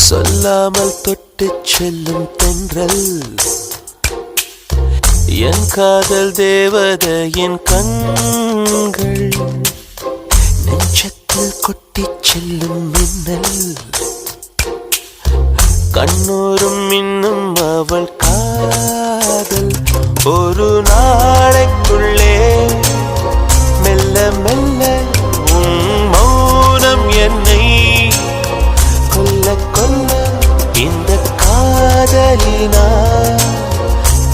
சொல்லாமல் தொட்டு செல்லும் தென்றல் என் காதல் தேவதையின் கண்கள் நெஞ்சத்தில் கொட்டி செல்லும் மின்னல் கண்ணோரும் இன்னும் அவள் காதல் ஒரு நாளைக்குள்ளே மெல்ல மெல்ல உன் மௌனம் என்னை கொல்ல கொல்ல இந்த காதலினால்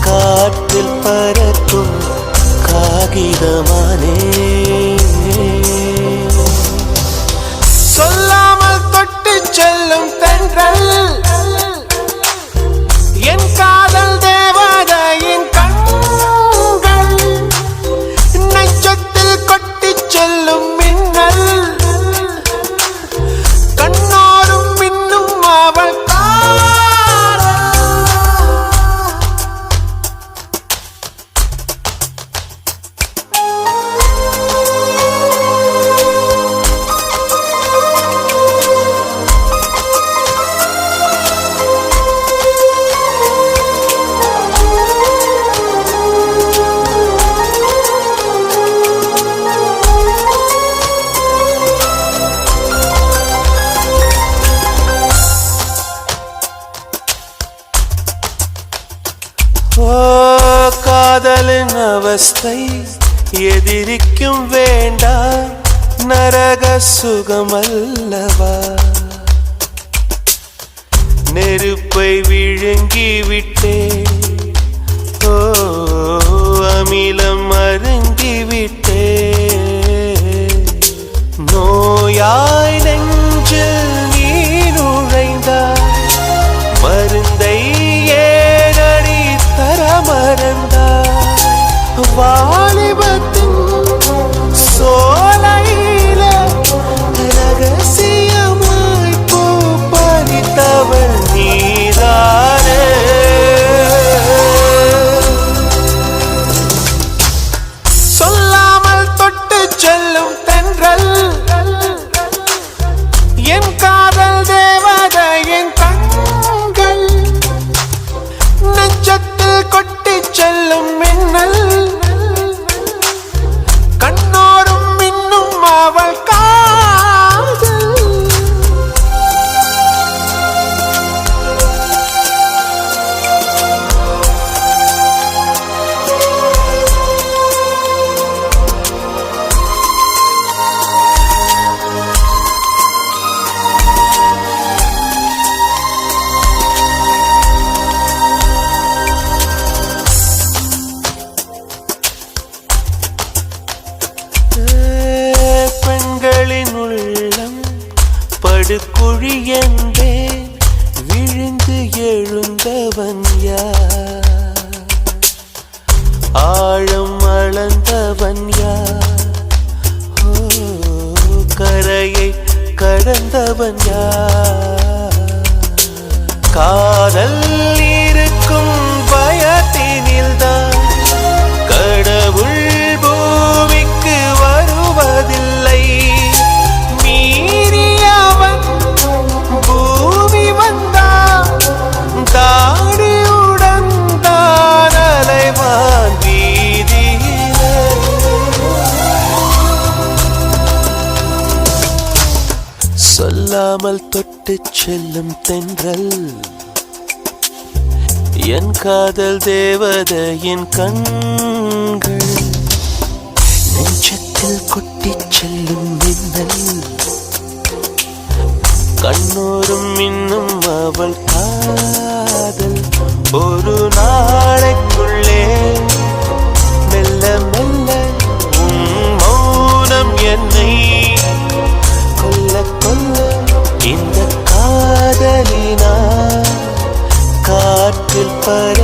காற்றில் பறக்கும் காகிதமானே சொல்லாமல் தொட்டு செல்லும் தென்றல் என் காதல் தேவதையின் கண்கள் நெஞ்சத்தில் கொட்டி செல்லும் மின்னல் கண்ணோரும் இன்னும் அவள் காதலின் அவஸ்தை எதிரிக்கும் வேண்டாம் நரக சுகமல்லவா நெருப்பை விழுங்கி விட்டே ஓ அமிலம் அருங்கி விட்டே நோயாய் நெஞ்சில் நீ நுழைந்தாய் மருந்தை மறந்தாய் வாலிபத்தின் சோலையில ரகசியமாய் பூ பறித்தவள் நீதானே சொல்லாமல் தொட்டு செல்லும் தென்றல் என் காதல் தேவதையின் கண்கள் நெஞ்சத்தில் கொட்டி செல்லும் மின்னல் கண்ணோரும் இன்னும் அவள் காதல் படுகுழி என்றே விழுந்து எழுந்தவன் யார் ஆழம் அளந்தவன் யார் கரையை கடந்தவன் யார் காதல் இருக்கும் பயத்தினில்தான் கடவுள் பூமிக்கு வருவதில்லை பூமி வந்தா தாடியுடன் தான் அலைவான் வீதியில சொல்லாமல் தொட்டு செல்லும் தென்றல் என் காதல் தேவதையின் கண்கள் நெஞ்சத்தில் கொட்டி செல்லும் மின்னல் கண்ணோரும் இன்னும் அவள் காதல் ஒரு நாளைக்குள்ளே மெல்ல மெல்ல உன் மௌனம் என்னை கொல்ல கொல்ல இந்த காதலினால் காற்றில் பற